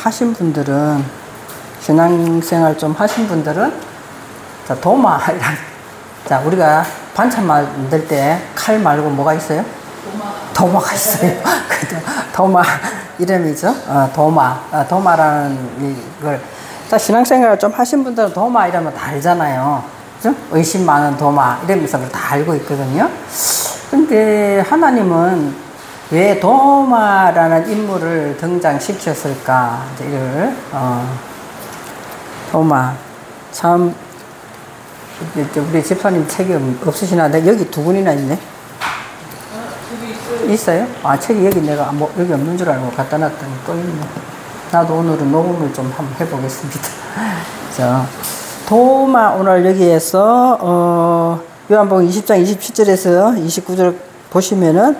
하신 분들은, 신앙생활 좀 하신 분들은, 자, 도마. 자, 우리가 반찬 만들 때 칼 말고 뭐가 있어요? 도마가 있어요. 도마 이름이죠. 도마. 도마라는 이걸. 자, 신앙생활 좀 하신 분들은 도마 이러면 다 알잖아요. 그죠? 의심 많은 도마 이러면서 다 알고 있거든요. 근데 하나님은 왜 도마라는 인물을 등장시켰을까? 이제 이걸, 도마. 참, 우리 집사님 책이 없으시나? 여기 두 분이나 있네. 있어요? 아, 책이 여기 내가 여기 없는 줄 알고 갖다 놨더니 또 있네. 나도 오늘은 녹음을 좀 한번 해보겠습니다. 자, 도마 오늘 여기에서 요한복음 20장 27절에서 29절 보시면은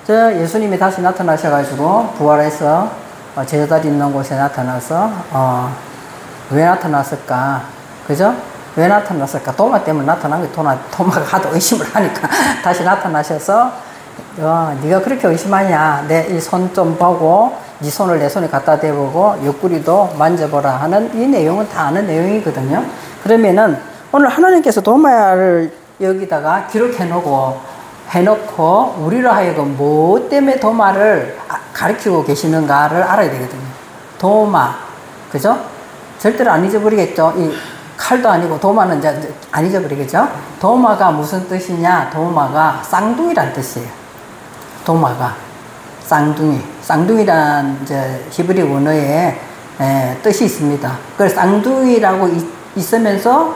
예수님이 다시 나타나셔가지고 부활해서 제자들이 있는 곳에 나타나서 왜 나타났을까? 그죠? 왜 나타났을까? 도마 때문에 나타난 게 도마가 하도 의심을 하니까 다시 나타나셔서 네가 그렇게 의심하냐? 내 이 손 좀 보고 네 손을 내 손에 갖다 대보고 옆구리도 만져보라 하는 이 내용은 다 아는 내용이거든요. 그러면은 오늘 하나님께서 도마를 여기다가 기록해놓고 우리로 하여금 뭐 때문에 도마를 가르치고 계시는가를 알아야 되거든요. 도마, 그죠? 절대로 안 잊어버리겠죠. 이 칼도 아니고 도마는 이제 안 잊어버리겠죠. 도마가 무슨 뜻이냐? 도마가 쌍둥이란 뜻이에요. 도마가 쌍둥이. 쌍둥이란 이제 히브리 원어에 뜻이 있습니다. 그걸 쌍둥이라고 있으면서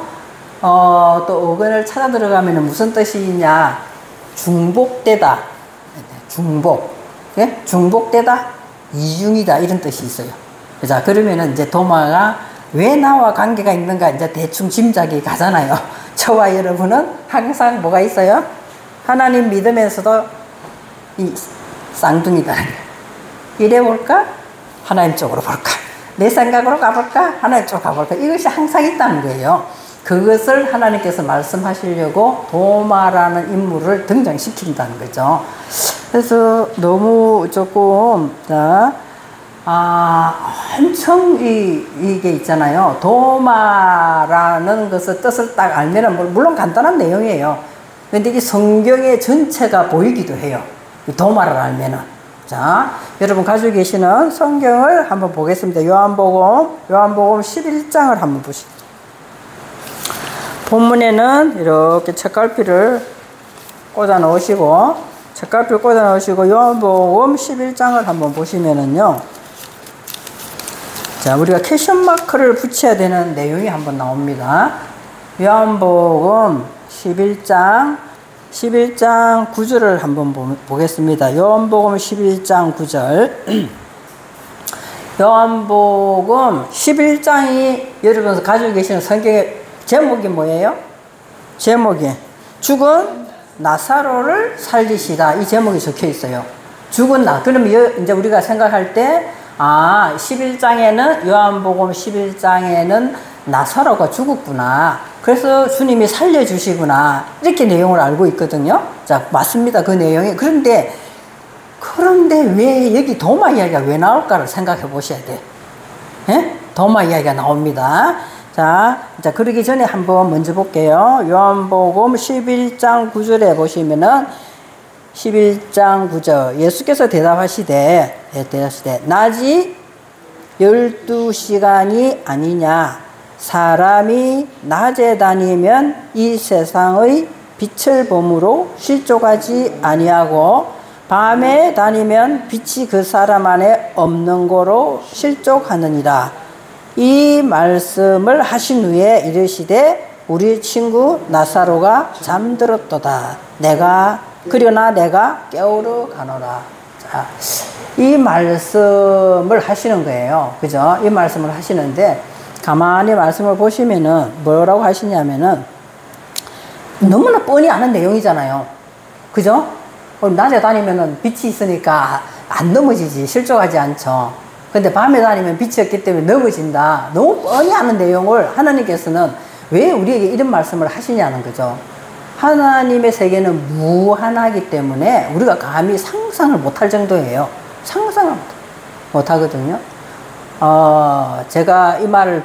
또 어근을 찾아 들어가면 무슨 뜻이냐? 중복되다. 중복. 예? 중복되다. 이중이다. 이런 뜻이 있어요. 자, 그러면은 이제 도마가 왜 나와 관계가 있는가 이제 대충 짐작이 가잖아요. 저와 여러분은 항상 뭐가 있어요? 하나님 믿으면서도 이 쌍둥이다. 이래 볼까? 하나님 쪽으로 볼까? 내 생각으로 가볼까? 하나님 쪽으로 가볼까? 이것이 항상 있다는 거예요. 그것을 하나님께서 말씀하시려고 도마라는 인물을 등장시킨다는 거죠. 그래서 너무 조금, 엄청 이게 있잖아요. 도마라는 것을 뜻을 딱 알면은, 물론 간단한 내용이에요. 근데 이 성경의 전체가 보이기도 해요. 이 도마를 알면은. 자, 여러분 가지고 계시는 성경을 한번 보겠습니다. 요한복음 11장을 한번 보시죠. 본문에는 이렇게 책갈피를 꽂아 넣으시고, 요한복음 11장을 한번 보시면은요. 자, 우리가 캐션 마크를 붙여야 되는 내용이 한번 나옵니다. 요한복음 11장 9절을 한번 보겠습니다. 요한복음 11장 9절. 요한복음 11장이 여러분 가지고 계시는 성경의 제목이 뭐예요? 제목이 죽은 나사로를 살리시다. 이 제목이 적혀 있어요. 그럼 이제 우리가 생각할 때 11장에는 요한복음 11장에는 나사로가 죽었구나. 그래서 주님이 살려주시구나. 이렇게 내용을 알고 있거든요. 자, 맞습니다. 그 내용이. 그런데 왜 여기 도마 이야기가 왜 나올까를 생각해 보셔야 돼. 예? 도마 이야기가 나옵니다. 자, 그러기 전에 한번 먼저 볼게요. 요한복음 11장 9절에 보시면은 11장 9절 예수께서 대답하시되 낮이 12시간이 아니냐. 사람이 낮에 다니면 이 세상의 빛을 보므로 실족하지 아니하고 밤에 다니면 빛이 그 사람 안에 없는 거로 실족하느니라. 이 말씀을 하신 후에 이르시되 우리 친구 나사로가 잠들었도다. 그러나 내가 깨우러 가노라. 자, 이 말씀을 하시는 거예요. 그죠? 이 말씀을 하시는데 가만히 말씀을 보시면은 뭐라고 하시냐면은 너무나 뻔히 아는 내용이잖아요. 그죠? 낮에 다니면은 빛이 있으니까 안 넘어지지, 실족하지 않죠. 근데 밤에 다니면 빛이 없기 때문에 넘어진다. 너무 뻔히 아는 내용을 하나님께서는 왜 우리에게 이런 말씀을 하시냐는 거죠. 하나님의 세계는 무한하기 때문에 우리가 감히 상상을 못할 정도예요. 상상을 못하거든요. 제가 이 말을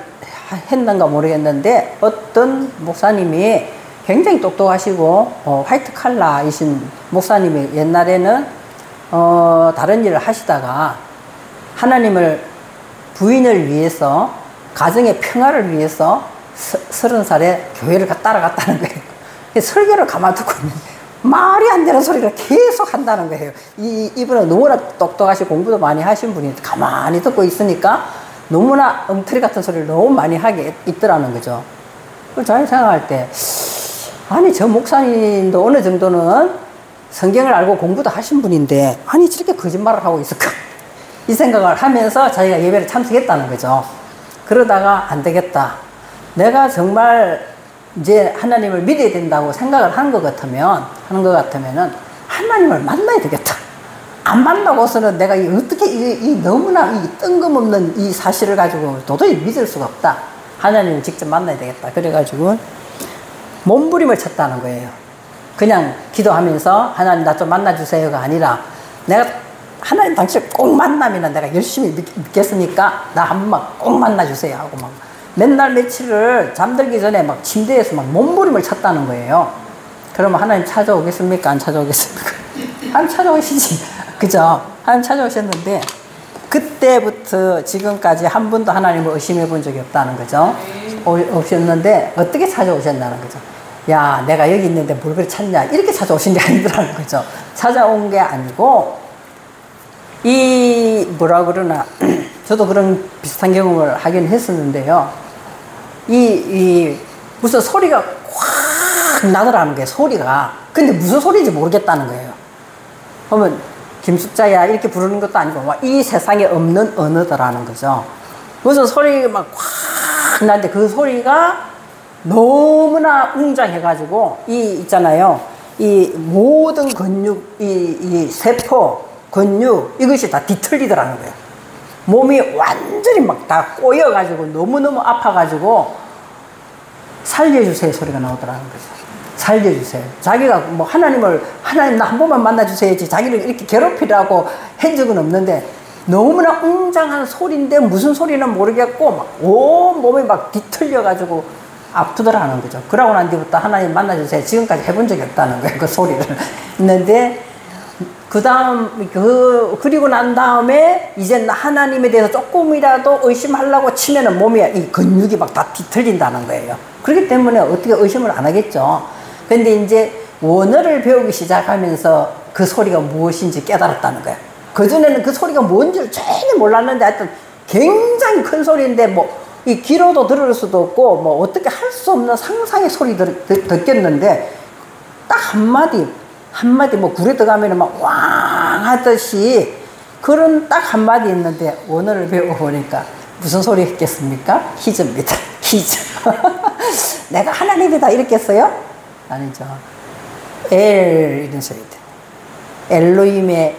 했는가 모르겠는데 어떤 목사님이 굉장히 똑똑하시고 화이트 칼라이신 목사님이 옛날에는 다른 일을 하시다가 하나님을 부인을 위해서 가정의 평화를 위해서 30살에 교회를 따라갔다는 거예요. 설교를 가만두고 말이 안 되는 소리를 계속 한다는 거예요. 이분은 너무나 똑똑하시고 공부도 많이 하신 분이 가만히 듣고 있으니까 너무나 엉터리 같은 소리를 너무 많이 하게 있더라는 거죠. 그걸 잘 생각할 때 아니 저 목사님도 어느 정도는 성경을 알고 공부도 하신 분인데 아니 저렇게 거짓말을 하고 있을까 이 생각을 하면서 자기가 예배를 참석했다는 거죠. 그러다가 안 되겠다, 내가 정말 이제 하나님을 믿어야 된다고 생각을 하는 것 같으면은 하나님을 만나야 되겠다. 안 만나고서는 내가 어떻게 이 너무나 이 뜬금없는 이 사실을 가지고 도저히 믿을 수가 없다. 하나님을 직접 만나야 되겠다. 그래가지고 몸부림을 쳤다는 거예요. 그냥 기도하면서 하나님 나 좀 만나주세요가 아니라 내가 하나님 당신을 꼭 만나면 내가 열심히 믿겠으니까 나 한 번만 꼭 만나주세요 하고 막 맨날 며칠을 잠들기 전에 막 침대에서 막 몸부림을 쳤다는 거예요. 그러면 하나님 찾아오겠습니까? 안 찾아오겠습니까? 하나님 찾아오시지. 그죠? 하나님 찾아오셨는데 그때부터 지금까지 한 번도 하나님을 의심해 본 적이 없다는 거죠. 오셨는데 어떻게 찾아오셨다는 거죠. 야, 내가 여기 있는데 뭘 그리 찾냐, 이렇게 찾아오신 게 아니더라는 거죠. 찾아온 게 아니고 이 뭐라 그러나 저도 그런 비슷한 경험을 하긴 했었는데요. 무슨 소리가 확 나더라는 거예요. 소리가. 근데 무슨 소리인지 모르겠다는 거예요. 그러면 김숙자야 이렇게 부르는 것도 아니고 이 세상에 없는 언어더라는 거죠. 무슨 소리가 막 확 나는데 그 소리가 너무나 웅장해가지고 있잖아요. 이 모든 근육, 이 세포, 근육 이것이 다 뒤틀리더라는 거예요. 몸이 완전히 막 다 꼬여가지고 너무너무 아파가지고 살려주세요 소리가 나오더라는 거죠. 살려주세요. 자기가 뭐 하나님 나 한 번만 만나주세요지 자기를 이렇게 괴롭히라고 한 적은 없는데 너무나 웅장한 소리인데 무슨 소리는 모르겠고 막 온 몸이 막 뒤틀려가지고 아프더라는 거죠. 그러고 난 뒤부터 하나님 만나주세요 지금까지 해본 적이 없다는 거예요. 그 소리를 있는데 그리고 난 다음에 이제 하나님에 대해서 조금이라도 의심하려고 치면은 몸이 이 근육이 막 다 뒤틀린다는 거예요. 그렇기 때문에 어떻게 의심을 안 하겠죠. 근데 이제 원어를 배우기 시작하면서 그 소리가 무엇인지 깨달았다는 거예요. 그전에는 그 소리가 뭔지를 전혀 몰랐는데 하여튼 굉장히 큰 소리인데 이 귀로도 들을 수도 없고 어떻게 할 수 없는 상상의 소리 듣겠는데 딱 한마디 굴에 들어가면 막 왕 하듯이 그런 딱 한마디 있는데 원어를 배워보니까 무슨 소리 했겠습니까? 히즈입니다. 히즈. 내가 하나님이다 이랬겠어요? 아니죠. 이런 소리들. 엘로힘의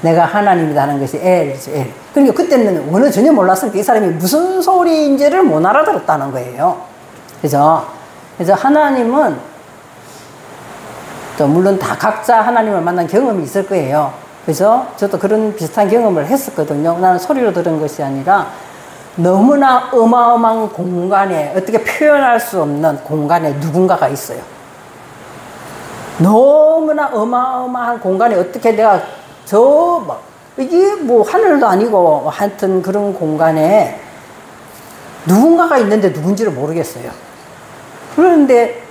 내가 하나님이다 하는 것이 엘이죠. 그러니까 그때는 원어 전혀 몰랐으니까 이 사람이 무슨 소리인지를 못 알아들었다는 거예요. 그죠? 그래서 하나님은 물론 다 각자 하나님을 만난 경험이 있을 거예요. 그래서 저도 그런 비슷한 경험을 했었거든요. 나는 소리로 들은 것이 아니라 너무나 어마어마한 공간에 어떻게 표현할 수 없는 공간에 누군가가 있어요. 너무나 어마어마한 공간에 어떻게 내가 이게 뭐 하늘도 아니고 하여튼 그런 공간에 누군가가 있는데 누군지를 모르겠어요. 그런데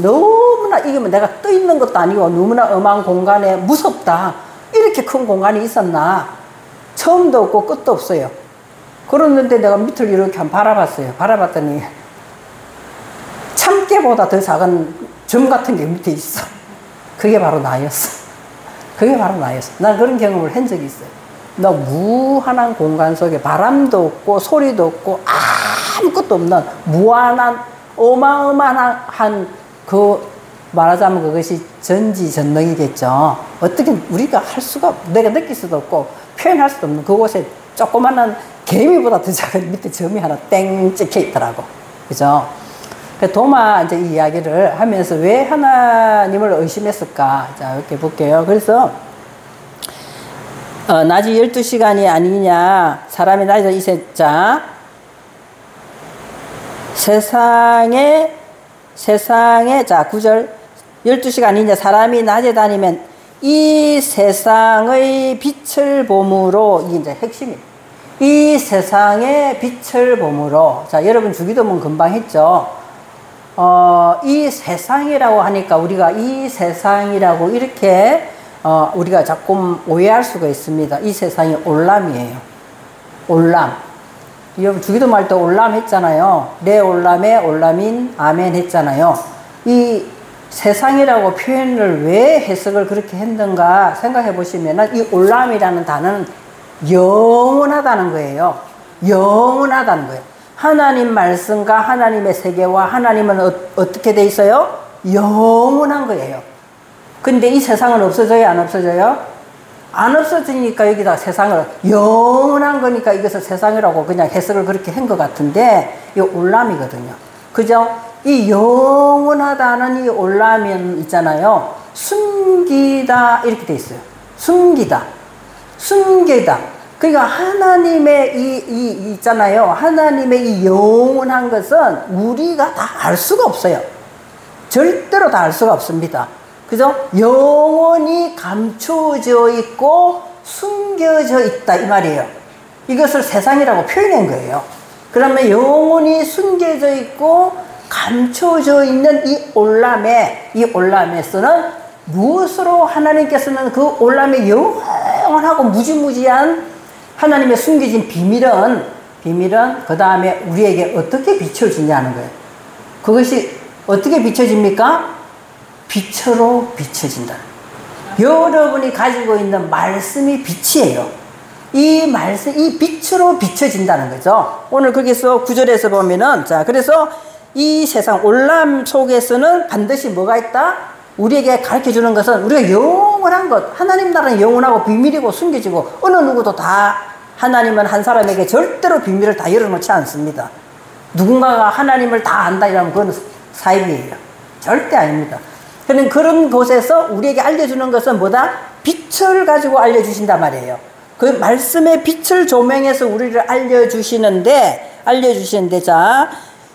너무나 이게 내가 떠 있는 것도 아니고 너무나 엄한 공간에 무섭다. 이렇게 큰 공간이 있었나? 처음도 없고 끝도 없어요. 그랬는데 내가 밑을 이렇게 한번 바라봤어요. 바라봤더니 참깨보다 더 작은 점 같은 게 밑에 있어. 그게 바로 나였어. 난 그런 경험을 한 적이 있어요. 나 무한한 공간 속에 바람도 없고 소리도 없고 아무것도 없는 무한한 어마어마한 말하자면 그것이 전지전능이겠죠. 어떻게 우리가 내가 느낄 수도 없고 표현할 수도 없는 그곳에 조그마한 개미보다 더 작은 밑에 점이 하나 땡 찍혀 있더라고. 그죠? 도마 이제 이 이야기를 하면서 왜 하나님을 의심했을까? 자, 이렇게 볼게요. 그래서 낮이 12시간이 아니냐. 사람이 낮에 자, 세상에, 자, 9절. 12시간 아니냐. 사람이 낮에 다니면 이 세상의 빛을 봄으로, 이게 이제 핵심이에요. 이 세상의 빛을 봄으로. 자, 여러분 주기도문 금방 했죠. 이 세상이라고 하니까 우리가 이 세상이라고 이렇게 우리가 조금 오해할 수가 있습니다. 이 세상이 올람이에요. 올람. 여러분 주기도문 할 때 올람 했잖아요. 내 올람에 올람인 아멘 했잖아요. 이 세상이라고 표현을 왜 해석을 그렇게 했는가 생각해 보시면 이 올람이라는 단어는 영원하다는 거예요. 영원하다는 거예요. 하나님 말씀과 하나님의 세계와 하나님은 어떻게 돼 있어요? 영원한 거예요. 근데 이 세상은 없어져요? 안 없어져요? 안 없어지니까 여기다 세상을 영원한 거니까 이것을 세상이라고 그냥 해석을 그렇게 한 것 같은데 이 올람이거든요. 그죠? 이 영원하다는 이 올라면 있잖아요. 숨기다 이렇게 돼 있어요. 숨기다. 그러니까 하나님의 이 있잖아요. 하나님의 이 영원한 것은 우리가 다 알 수가 없어요. 절대로 다 알 수가 없습니다. 그죠? 영원히 감추어져 있고 숨겨져 있다 이 말이에요. 이것을 세상이라고 표현한 거예요. 그러면 영원히 숨겨져 있고 감춰져 있는 이 올람에서는 무엇으로 하나님께서는 그 올람의 영원하고 무지무지한 하나님의 숨겨진 비밀은 그 다음에 우리에게 어떻게 비춰지냐는 거예요. 그것이 어떻게 비춰집니까? 빛으로 비춰진다. 여러분이 가지고 있는 말씀이 빛이에요. 이 말씀, 이 빛으로 비춰진다는 거죠. 오늘 거기서 9절에서 보면은, 자, 그래서 이 세상 올람 속에서는 반드시 뭐가 있다? 우리에게 가르쳐 주는 것은 우리가 영원한 것, 하나님 나라는 영원하고 비밀이고 숨겨지고 어느 누구도 다 하나님은 한 사람에게 절대로 비밀을 다 열어놓지 않습니다. 누군가가 하나님을 다 안다 이러면 그건 사입이에요. 절대 아닙니다. 그런 곳에서 우리에게 알려주는 것은 뭐다? 빛을 가지고 알려주신단 말이에요. 그 말씀의 빛을 조명해서 우리를 알려주시는데 자,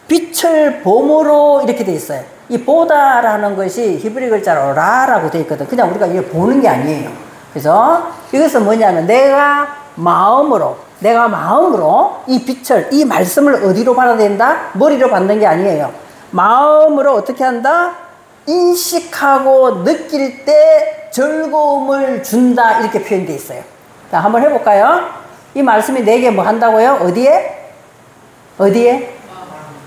빛을 봄으로 이렇게 돼 있어요. 이 보다라는 것이 히브리 글자로 라라고 돼 있거든. 그냥 우리가 이거 보는 게 아니에요. 그래서 이것은 뭐냐면 내가 마음으로 이 빛을, 이 말씀을 어디로 받아야 된다? 머리로 받는 게 아니에요. 마음으로 어떻게 한다? 인식하고 느낄 때 즐거움을 준다 이렇게 표현되어 있어요. 자, 한번 해볼까요? 이 말씀이 내게 뭐 한다고요? 어디에?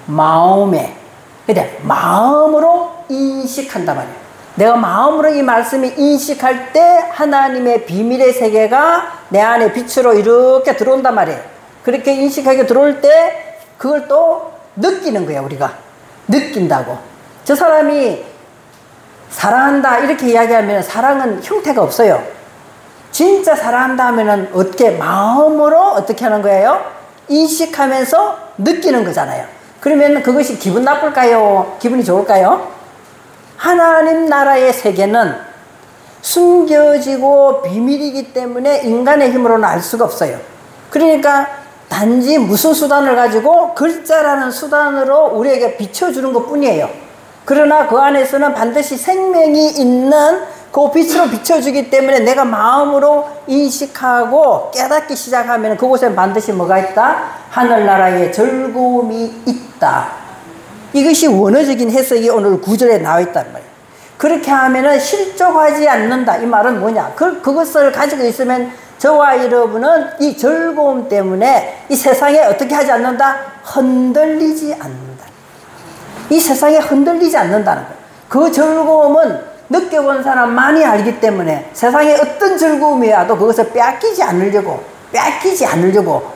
마음에. 그래, 마음으로 인식한단 말이에요. 내가 마음으로 이 말씀을 인식할 때 하나님의 비밀의 세계가 내 안에 빛으로 이렇게 들어온단 말이에요. 그렇게 인식하게 들어올 때 그걸 또 느끼는 거예요. 우리가 느낀다고. 저 사람이 사랑한다 이렇게 이야기하면 사랑은 형태가 없어요. 진짜 사랑한다 하면은 어떻게 마음으로 어떻게 하는 거예요? 인식하면서 느끼는 거잖아요. 그러면 그것이 기분 나쁠까요? 기분이 좋을까요? 하나님 나라의 세계는 숨겨지고 비밀이기 때문에 인간의 힘으로는 알 수가 없어요. 그러니까 단지 무슨 수단을 가지고 글자라는 수단으로 우리에게 비춰주는 것 뿐이에요. 그러나 그 안에서는 반드시 생명이 있는 그 빛으로 비춰주기 때문에 내가 마음으로 인식하고 깨닫기 시작하면 그곳에 반드시 뭐가 있다? 하늘나라의 즐거움이 있다. 이것이 원어적인 해석이 오늘 9절에 나와 있단 말이에요. 그렇게 하면은 실족하지 않는다. 이 말은 뭐냐? 그것을 가지고 있으면 저와 여러분은 이 즐거움 때문에 이 세상에 어떻게 하지 않는다? 흔들리지 않는다. 이 세상에 흔들리지 않는다는 거예요. 그 즐거움은 느껴본 사람 많이 알기 때문에 세상에 어떤 즐거움이 와도 그것을 빼앗기지 않으려고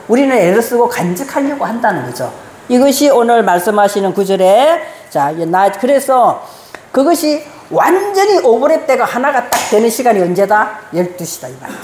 우리는 애를 쓰고 간직하려고 한다는 거죠. 이것이 오늘 말씀하시는 9절에 자, 그래서 그것이 완전히 오버랩되고 하나가 딱 되는 시간이 언제다? 12시다 이 말이에요.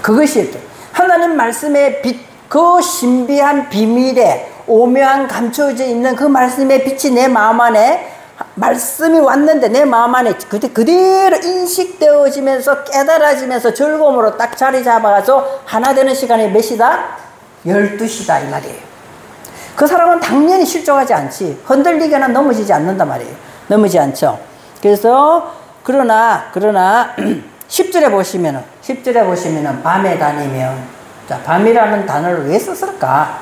그것이 이렇게 하나님 말씀의 빛, 그 신비한 비밀에 오묘한 감춰져 있는 그 말씀의 빛이 내 마음 안에 말씀이 왔는데 내 마음 안에 그대로 인식되어지면서 깨달아지면서 즐거움으로 딱 자리 잡아가서 하나 되는 시간이 몇 시다? 12시다 이 말이에요. 그 사람은 당연히 실족하지 않지. 흔들리거나 넘어지지 않는단 말이에요. 넘어지지 않죠. 그래서 그러나 10절에 보시면은 밤에 다니면, 자, 밤이라는 단어를 왜 썼을까?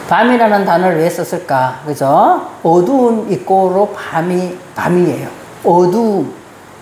밤이라는 단어를 왜 썼을까? 그죠? 어두움 있고로 밤이에요. 어두움.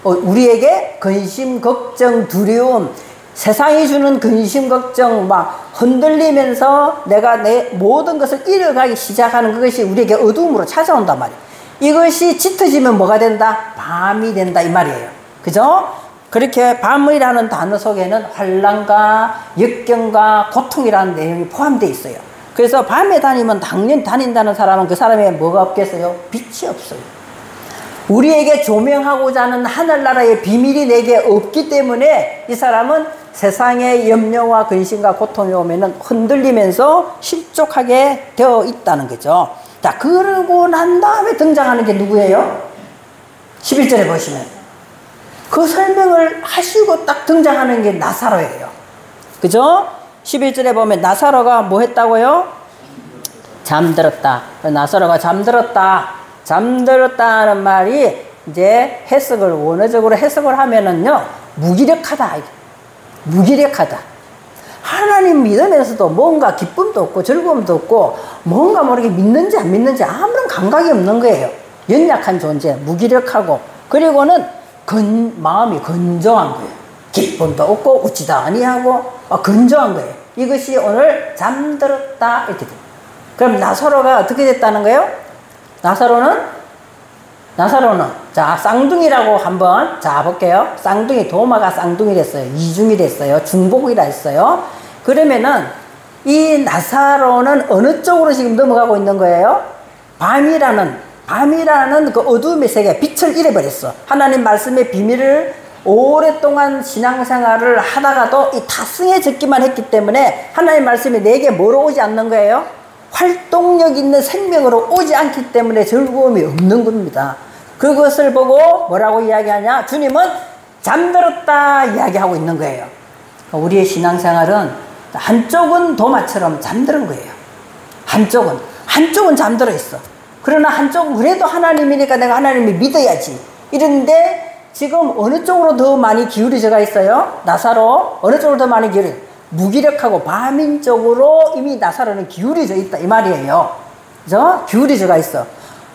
우리에게 근심, 걱정, 두려움, 세상이 주는 근심, 걱정, 막 흔들리면서 내가 내 모든 것을 잃어가기 시작하는 그것이 우리에게 어두움으로 찾아온단 말이에요. 이것이 짙어지면 뭐가 된다? 밤이 된다 이 말이에요. 그죠? 그렇게 밤이라는 단어 속에는 환난과 역경과 고통이라는 내용이 포함되어 있어요. 그래서 밤에 당연히 다닌다는 사람은 그 사람에 뭐가 없겠어요? 빛이 없어요. 우리에게 조명하고자 하는 하늘나라의 비밀이 내게 없기 때문에 이 사람은 세상의 염려와 근심과 고통이 오면은 흔들리면서 실족하게 되어 있다는 거죠. 자, 그러고 난 다음에 등장하는 게 누구예요? 11절에 보시면 그 설명을 하시고 딱 등장하는 게 나사로예요. 그죠? 11절에 보면 나사로가 뭐 했다고요? 잠들었다. 나사로가 잠들었다는 말이 이제 원어적으로 해석을 하면은요, 무기력하다. 하나님 믿으면서도 뭔가 기쁨도 없고 즐거움도 없고 뭔가 모르게 믿는지 안 믿는지 아무런 감각이 없는 거예요. 연약한 존재, 무기력하고, 그리고는 마음이 건조한 거예요. 기쁨도 없고 웃지도 아니하고 건조한 거예요. 이것이 오늘 잠들었다 이렇게 돼요. 그럼 나사로가 어떻게 됐다는 거예요? 나사로는 자, 쌍둥이라고 한번 볼게요. 도마가 쌍둥이 됐어요. 이중이 됐어요. 중복이라 했어요. 그러면은 이 나사로는 어느 쪽으로 지금 넘어가고 있는 거예요? 밤이라는 그 어두움의 세계, 빛을 잃어버렸어. 하나님 말씀의 비밀을 오랫동안 신앙생활을 하다가도 이 타성해졌기만 했기 때문에 하나님 말씀이 내게 뭐로 오지 않는 거예요? 활동력 있는 생명으로 오지 않기 때문에 즐거움이 없는 겁니다. 그것을 보고 뭐라고 이야기하냐? 주님은 잠들었다 이야기하고 있는 거예요. 우리의 신앙생활은 한쪽은 도마처럼 잠드는 거예요. 한쪽은 잠들어 있어. 그러나 한쪽은 그래도 하나님이니까 내가 하나님을 믿어야지. 이런데 지금 어느 쪽으로 더 많이 기울여져가 있어요? 나사로 어느 쪽으로 더 많이 무기력하고 밤인 쪽으로 이미 나사로는 기울여져 있다 이 말이에요. 그죠? 기울여져가 있어.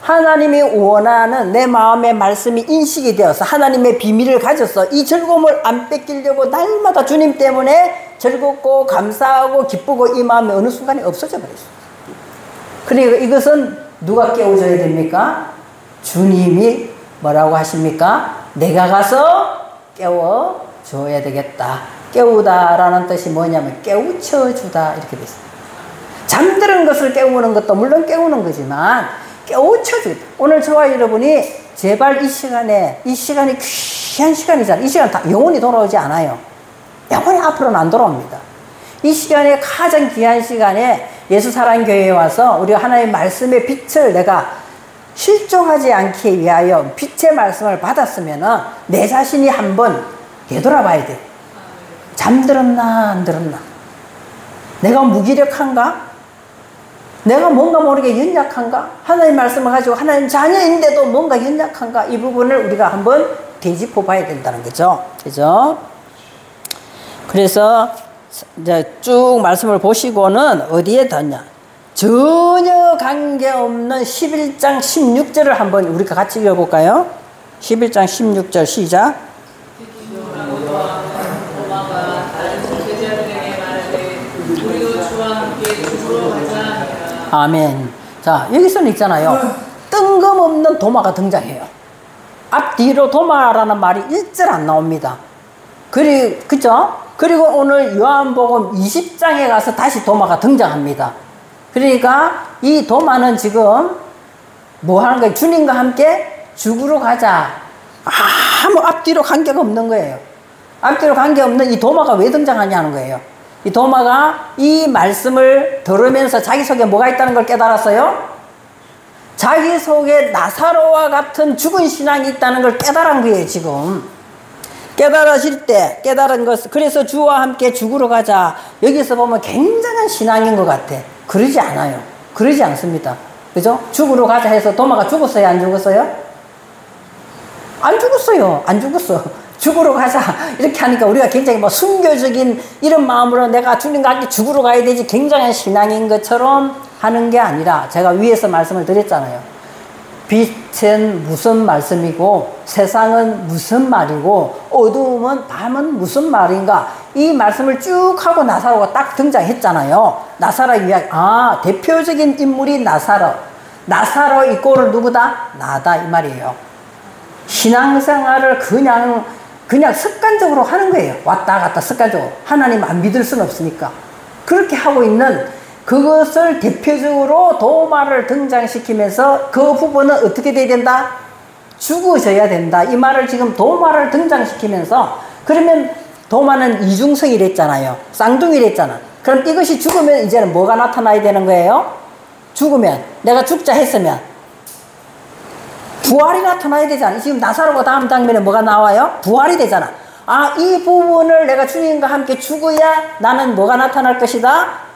하나님이 원하는 내 마음의 말씀이 인식이 되어서 하나님의 비밀을 가져서 이 즐거움을 안 뺏기려고 날마다 주님 때문에 즐겁고 감사하고 기쁘고 이 마음이 어느 순간에 없어져 버렸어요. 그러니까 이것은 누가 깨워줘야 됩니까? 주님이 뭐라고 하십니까? 내가 가서 깨워줘야 되겠다. 깨우다라는 뜻이 뭐냐면 깨우쳐주다 이렇게 됐어요. 잠드는 것을 깨우는 것도 물론 깨우는 거지만 깨우쳐주겠다. 오늘 저와 여러분이 제발 이 시간이 귀한 시간이잖아요. 이 시간 다 영원히 돌아오지 않아요. 영원히 앞으로는 안 돌아옵니다. 이 시간에 가장 귀한 시간에 예수사랑교회에 와서 우리가 하나님의 말씀의 빛을 내가 실종하지 않기 위하여 빛의 말씀을 받았으면 내 자신이 한번 되돌아봐야 돼. 잠들었나 안 들었나? 내가 무기력한가? 내가 뭔가 모르게 연약한가? 하나님 말씀을 가지고 하나님 자녀인데도 뭔가 연약한가? 이 부분을 우리가 한번 되짚어 봐야 된다는 거죠. 그죠? 그래서 이제 쭉 말씀을 보시고는 어디에 뒀냐? 전혀 관계없는 11장 16절을 한번 우리가 같이 읽어볼까요? 11장 16절 시작. 아멘. 자, 여기서는 있잖아요. 뜬금없는 도마가 등장해요. 앞뒤로 도마라는 말이 일절 안 나옵니다. 그죠? 그리고 오늘 요한복음 20장에 가서 다시 도마가 등장합니다. 그러니까 이 도마는 지금 뭐 하는 거예요? 주님과 함께 죽으러 가자. 아무 앞뒤로 관계가 없는 거예요. 앞뒤로 관계없는 이 도마가 왜 등장하냐는 거예요. 이 도마가 이 말씀을 들으면서 자기 속에 뭐가 있다는 걸 깨달았어요? 자기 속에 나사로와 같은 죽은 신앙이 있다는 걸 깨달은 거예요, 지금. 깨달으실 때, 깨달은 것, 그래서 주와 함께 죽으러 가자. 여기서 보면 굉장한 신앙인 것 같아. 그러지 않아요. 그러지 않습니다. 그죠? 죽으러 가자 해서 도마가 죽었어요? 안 죽었어요? 안 죽었어요. 안 죽었어. 죽으러 가자. 이렇게 하니까 우리가 굉장히 뭐 순교적인 이런 마음으로 내가 주님과 함께 죽으러 가야 되지 굉장한 신앙인 것처럼 하는 게 아니라 제가 위에서 말씀을 드렸잖아요. 빛은 무슨 말씀이고 세상은 무슨 말이고 어두움은 밤은 무슨 말인가, 이 말씀을 쭉 하고 나사로가 딱 등장했잖아요. 나사로 이야기. 아, 대표적인 인물이 나사로 이꼬르 누구다? 나다, 이 말이에요. 신앙생활을 그냥 습관적으로 하는 거예요. 왔다 갔다 습관적으로. 하나님 안 믿을 수는 없으니까. 그렇게 하고 있는 그것을 대표적으로 도마를 등장시키면서 그 부분은 어떻게 돼야 된다? 죽어져야 된다. 이 말을 지금 도마를 등장시키면서, 그러면 도마는 이중성이랬잖아요. 쌍둥이랬잖아. 그럼 이것이 죽으면 이제는 뭐가 나타나야 되는 거예요? 죽으면, 내가 죽자 했으면 부활이 나타나야 되잖아. 지금 나사로가 다음 장면에 뭐가 나와요? 부활이 되잖아. 아, 이 부분을 내가 주님과 함께 죽어야 나는 뭐가 나타날 것이다?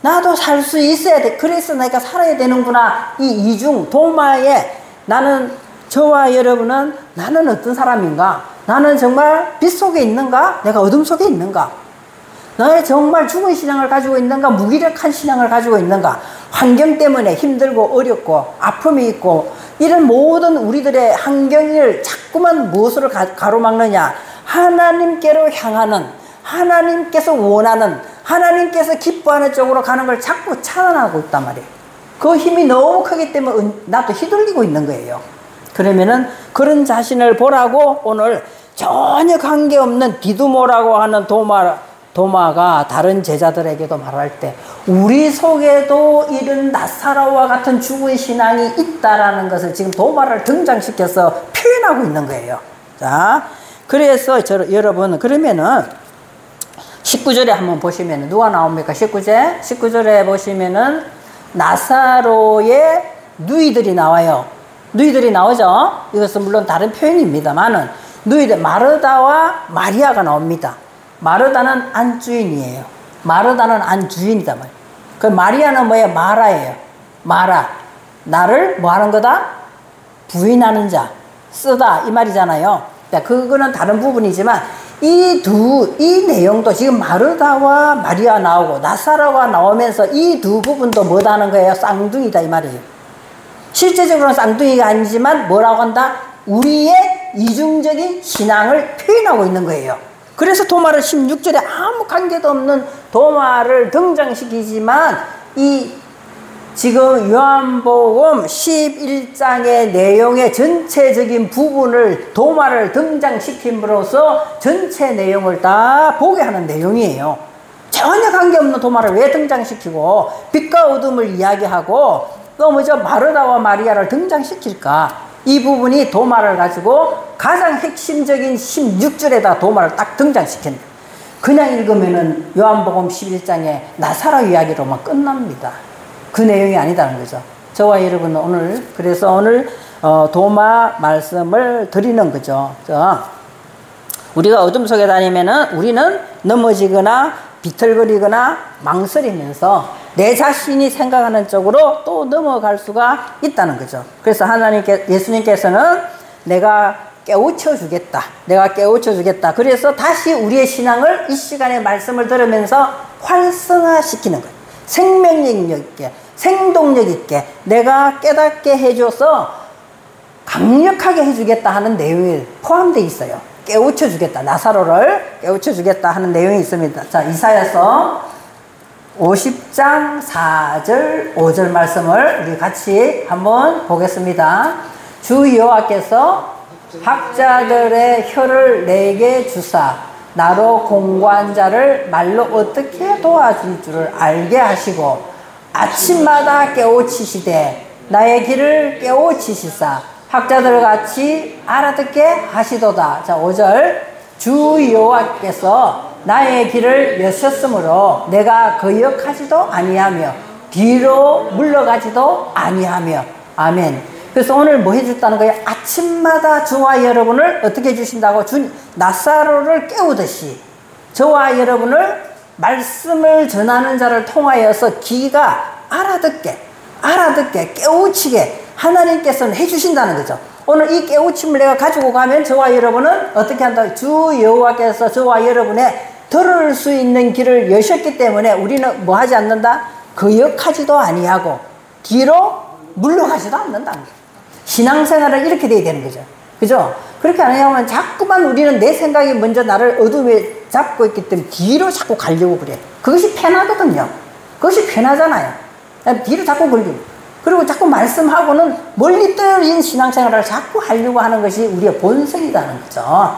나도 살 수 있어야 돼. 그래서 내가 살아야 되는구나. 이 이중 도마에 나는, 저와 여러분은 나는 어떤 사람인가? 나는 정말 빛 속에 있는가? 내가 어둠 속에 있는가? 나의 정말 죽은 신앙을 가지고 있는가? 무기력한 신앙을 가지고 있는가? 환경 때문에 힘들고 어렵고 아픔이 있고 이런 모든 우리들의 환경을 자꾸만 무엇으로 가로막느냐? 하나님께로 향하는, 하나님께서 원하는, 하나님께서 기뻐하는 쪽으로 가는 걸 자꾸 차단하고 있단 말이에요. 그 힘이 너무 크기 때문에 나도 휘둘리고 있는 거예요. 그러면은 그런 자신을 보라고 오늘 전혀 관계없는 디두모라고 하는 도마가 다른 제자들에게도 말할 때 우리 속에도 이런 나사로와 같은 죽은 신앙이 있다라는 것을 지금 도마를 등장시켜서 표현하고 있는 거예요. 자, 그래서 여러분, 그러면은 19절에 한번 보시면 누가 나옵니까? 19절에 보시면은 나사로의 누이들이 나와요. 누이들이 나오죠? 이것은 물론 다른 표현입니다만은 누이들, 마르다와 마리아가 나옵니다. 마르다는 안주인이에요. 마르다는 안주인이다 말이에요. 그 마리아는 뭐예요? 마라예요. 마라. 나를 뭐 하는 거다? 부인하는 자, 쓰다, 이 말이잖아요. 그거는 다른 부분이지만 이 내용도 지금 마르다와 마리아 나오고 나사로가 나오면서 이 두 부분도 뭐다 하는 거예요? 쌍둥이다, 이 말이에요. 실제적으로는 쌍둥이가 아니지만 뭐라고 한다? 우리의 이중적인 신앙을 표현하고 있는 거예요. 그래서 도마를 16절에 아무 관계도 없는 도마를 등장시키지만 이 지금 요한복음 11장의 내용의 전체적인 부분을 도마를 등장시킴으로써 전체 내용을 다 보게 하는 내용이에요. 전혀 관계없는 도마를 왜 등장시키고 빛과 어둠을 이야기하고 또 뭐죠? 마르다와 마리아를 등장시킬까? 이 부분이 도마를 가지고 가장 핵심적인 16절에다 도마를 딱 등장시켰네. 그냥 읽으면은 요한복음 11장의 나사로 이야기로만 끝납니다. 그 내용이 아니다는 거죠. 저와 여러분은 오늘, 그래서 오늘 도마 말씀을 드리는 거죠. 우리가 어둠 속에 다니면은 우리는 넘어지거나 비틀거리거나 망설이면서 내 자신이 생각하는 쪽으로 또 넘어갈 수가 있다는 거죠. 그래서 예수님께서는 내가 깨우쳐 주겠다. 내가 깨우쳐 주겠다. 그래서 다시 우리의 신앙을 이 시간에 말씀을 들으면서 활성화시키는 거예요. 생명력 있게, 생동력 있게 내가 깨닫게 해줘서 강력하게 해주겠다 하는 내용이 포함되어 있어요. 깨우쳐 주겠다. 나사로를 깨우쳐 주겠다 하는 내용이 있습니다. 자, 이사야서 50장 4절 5절 말씀을 우리 같이 한번 보겠습니다. 주 여호와께서 학자들의 혀를 내게 주사 나로 공고한 자를 말로 어떻게 도와줄 줄을 알게 하시고 아침마다 깨우치시되 나의 길을 깨우치시사 학자들 같이 알아듣게 하시도다. 자, 5절 주 여호와께서 나의 길을 여셨으므로 내가 거역하지도 아니하며 뒤로 물러가지도 아니하며 아멘. 그래서 오늘 뭐 해줬다는 거예요? 아침마다 저와 여러분을 어떻게 해주신다고? 나사로를 깨우듯이 저와 여러분을 말씀을 전하는 자를 통하여서 귀가 알아듣게 깨우치게 하나님께서는 해주신다는 거죠. 오늘 이 깨우침을 내가 가지고 가면 저와 여러분은 어떻게 한다? 주 여호와께서 저와 여러분의 들을 수 있는 길을 여셨기 때문에 우리는 뭐 하지 않는다? 거역하지도 아니하고 뒤로 물러가지도 않는다. 신앙생활은 이렇게 돼야 되는 거죠. 그죠? 그렇게 안 하면 자꾸만 우리는 내 생각이 먼저 나를 어둠에 잡고 있기 때문에 뒤로 자꾸 가려고 그래. 그것이 편하거든요. 그것이 편하잖아요. 뒤로 자꾸 걸리고. 그리고 자꾸 말씀하고는 멀리 떨어진 신앙생활을 자꾸 하려고 하는 것이 우리의 본성이라는 거죠.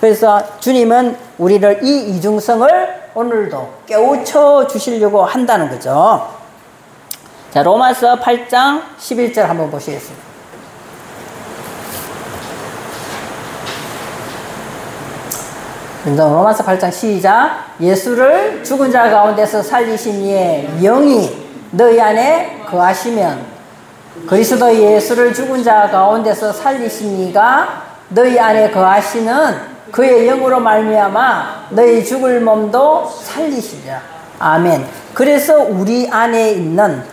그래서 주님은 우리를 이 이중성을 오늘도 깨우쳐 주시려고 한다는 거죠. 자, 로마서 8장 11절 한번 보시겠습니다. 로마서 8장 시작. 예수를 죽은 자 가운데서 살리신 이의 영이 너희 안에 거하시면 그리스도 예수를 죽은 자 가운데서 살리신 이가 너희 안에 거하시는 그의 영으로 말미암아 너희 죽을 몸도 살리시리라. 아멘. 그래서 우리 안에 있는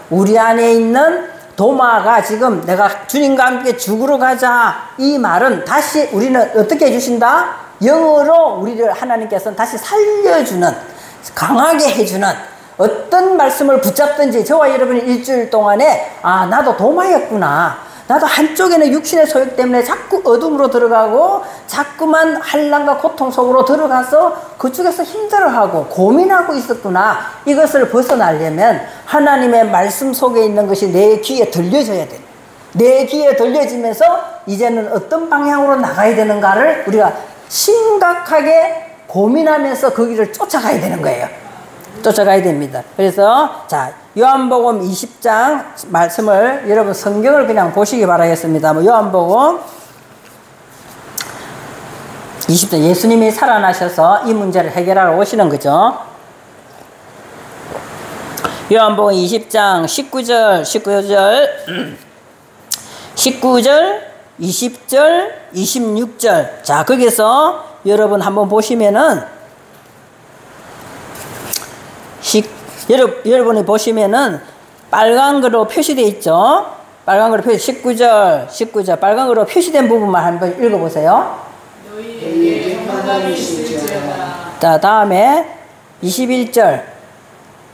도마가 지금 내가 주님과 함께 죽으러 가자 이 말은 다시 우리는 어떻게 해주신다? 영으로 우리를 하나님께서는 다시 살려주는, 강하게 해주는, 어떤 말씀을 붙잡든지 저와 여러분이 일주일 동안에 나도 도마였구나, 나도 한쪽에는 육신의 소욕 때문에 자꾸 어둠으로 들어가고 자꾸만 환난과 고통 속으로 들어가서 그쪽에서 힘들어하고 고민하고 있었구나. 이것을 벗어나려면 하나님의 말씀 속에 있는 것이 내 귀에 들려져야 돼. 내 귀에 들려지면서 이제는 어떤 방향으로 나가야 되는가를 우리가 심각하게 고민하면서 그 길을 쫓아가야 되는 거예요. 쫓아가야 됩니다. 그래서 자, 요한복음 20장 말씀을 여러분 성경을 그냥 보시기 바라겠습니다. 요한복음 20장 예수님이 살아나셔서 이 문제를 해결하러 오시는 거죠. 요한복음 20장 19절 20절 26절 자, 거기서 여러분 한번 보시면은 여러분이 보시면은 빨간 거로 표시되어 있죠. 빨간 거로 19절 빨간 거로 표시된 부분만 한번 읽어보세요. 너희에게 평강이 있을지어다. 자, 다음에 21절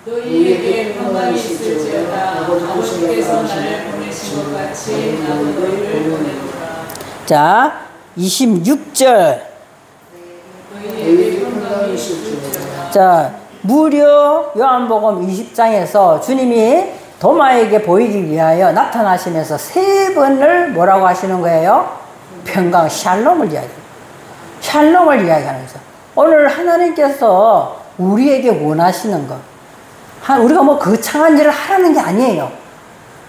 너희에게 평강이 있을지어다. 아버지께서 나를 보내신 것 같이 나도 너희를 보내노라. 자, 26절 너희에게 평강이 있을지어다. 자, 무려 요한복음 20장에서 주님이 도마에게 보이기 위하여 나타나시면서 3번을 뭐라고 하시는 거예요? 평강, 샬롬을 이야기합니다. 샬롬을 이야기하는 거죠. 오늘 하나님께서 우리에게 원하시는 것, 우리가 뭐 거창한 일을 하라는 게 아니에요.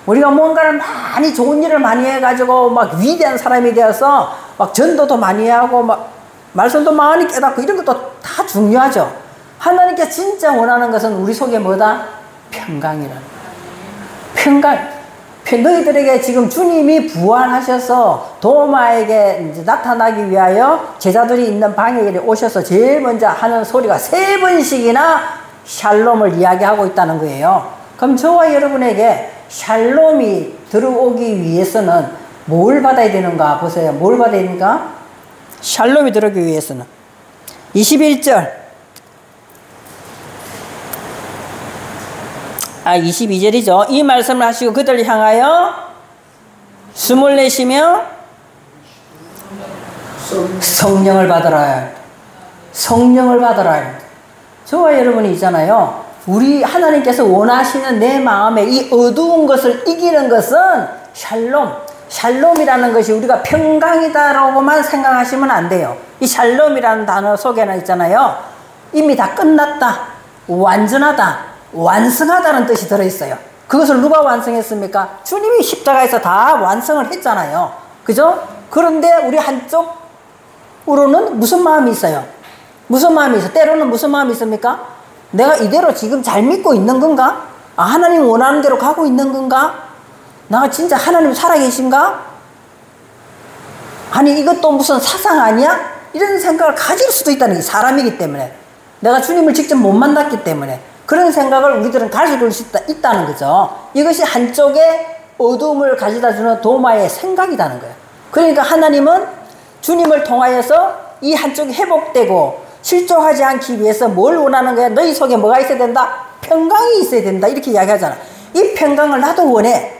우리가 뭔가를 많이 좋은 일을 많이 해가지고 막 위대한 사람이 되어서 막 전도도 많이 하고 막 말씀도 많이 깨닫고 이런 것도 다 중요하죠. 하나님께 진짜 원하는 것은 우리 속에 뭐다? 평강이라는 평강. 너희들에게 지금 주님이 부활하셔서 도마에게 이제 나타나기 위하여 제자들이 있는 방에 오셔서 제일 먼저 하는 소리가 3번씩이나 샬롬을 이야기하고 있다는 거예요. 그럼 저와 여러분에게 샬롬이 들어오기 위해서는 뭘 받아야 되는가 보세요. 뭘 받아야 되는가? 샬롬이 들어오기 위해서는 21절 22절이죠. 이 말씀을 하시고 그들을 향하여 숨을 내쉬며 성령을 받으라. 성령을 받으라. 저와 여러분이 있잖아요. 우리 하나님께서 원하시는 내 마음에 이 어두운 것을 이기는 것은 샬롬. 샬롬이라는 것이 우리가 평강이다라고만 생각하시면 안 돼요. 이 샬롬이라는 단어 속에는 있잖아요. 이미 다 끝났다. 완전하다. 완성하다는 뜻이 들어있어요. 그것을 누가 완성했습니까? 주님이 십자가에서 다 완성을 했잖아요. 그죠? 그런데 우리 한쪽으로는 무슨 마음이 있어요? 무슨 마음이 있어요? 때로는 무슨 마음이 있습니까? 내가 이대로 지금 잘 믿고 있는 건가? 하나님 원하는 대로 가고 있는 건가? 나 진짜 하나님 살아계신가? 아니 이것도 무슨 사상 아니야? 이런 생각을 가질 수도 있다는 게 사람이기 때문에, 내가 주님을 직접 못 만났기 때문에 그런 생각을 우리들은 가질 수 있다는 거죠. 이것이 한쪽에 어둠을 가져다 주는 도마의 생각이라는 거예요. 그러니까 하나님은 주님을 통하여서 이 한쪽이 회복되고 실족하지 않기 위해서 뭘 원하는 거야? 너희 속에 뭐가 있어야 된다? 평강이 있어야 된다. 이렇게 이야기하잖아. 이 평강을 나도 원해.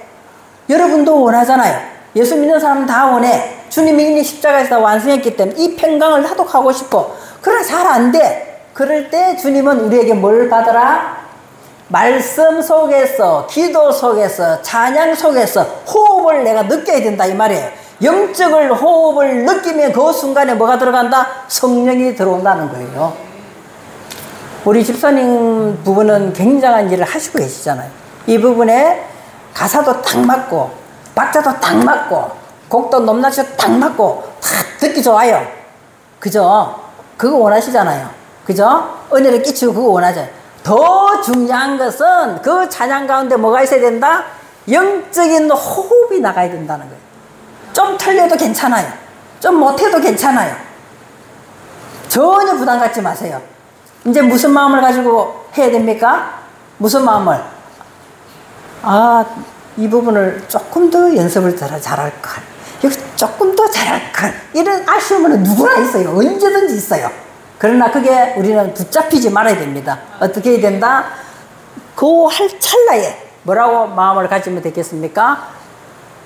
여러분도 원하잖아요. 예수 믿는 사람은 다 원해. 주님이 이미 십자가에서 다 완성했기 때문에 이 평강을 나도 가고 싶어. 그러나 잘 안 돼. 그럴 때 주님은 우리에게 뭘 받으라? 말씀 속에서, 기도 속에서, 찬양 속에서 호흡을 내가 느껴야 된다 이 말이에요. 영적을 호흡을 느끼면 그 순간에 뭐가 들어간다? 성령이 들어온다는 거예요. 우리 집사님 부부는 굉장한 일을 하시고 계시잖아요. 이 부분에 가사도 딱 맞고 박자도 딱 맞고 곡도 높낮이도 딱 맞고 다 듣기 좋아요. 그죠? 그거 원하시잖아요. 그죠? 은혜를 끼치고 그거 원하죠. 더 중요한 것은 그 찬양 가운데 뭐가 있어야 된다? 영적인 호흡이 나가야 된다는 거예요. 좀 틀려도 괜찮아요. 좀 못해도 괜찮아요. 전혀 부담 갖지 마세요. 이제 무슨 마음을 가지고 해야 됩니까? 무슨 마음을? 아, 이 부분을 조금 더 연습을 잘할 걸. 여기 조금 더 잘할 걸. 이런 아쉬움은 누구나 있어요. 언제든지 있어요. 그러나 그게 우리는 붙잡히지 말아야 됩니다. 어떻게 해야 된다? 그 할 찰나에 뭐라고 마음을 가지면 되겠습니까?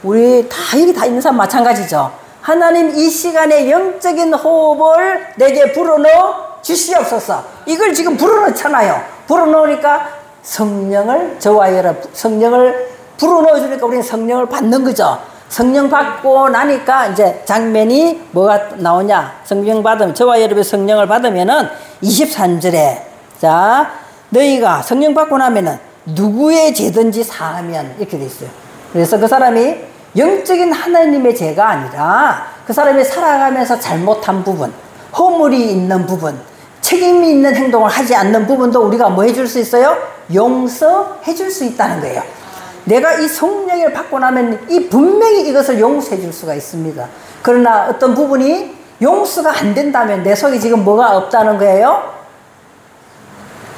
우리 여기 다 있는 사람 마찬가지죠. 하나님 이 시간에 영적인 호흡을 내게 불어넣어 주시옵소서. 이걸 지금 불어넣잖아요. 불어넣으니까 성령을, 저와 여러분 성령을 불어넣어 주니까 우리는 성령을 받는 거죠. 성령 받고 나니까 이제 장면이 뭐가 나오냐? 성령 받으면, 저와 여러분의 성령을 받으면은 23절에 자, 너희가 성령 받고 나면은 누구의 죄든지 사하면 이렇게 돼 있어요. 그래서 그 사람이 영적인 하나님의 죄가 아니라 그 사람이 살아가면서 잘못한 부분, 허물이 있는 부분, 책임이 있는 행동을 하지 않는 부분도 우리가 뭐 해줄 수 있어요? 용서해 줄 수 있다는 거예요. 내가 이 성령을 받고 나면 분명히 이것을 용서해 줄 수가 있습니다. 그러나 어떤 부분이 용서가 안 된다면 내 속에 지금 뭐가 없다는 거예요?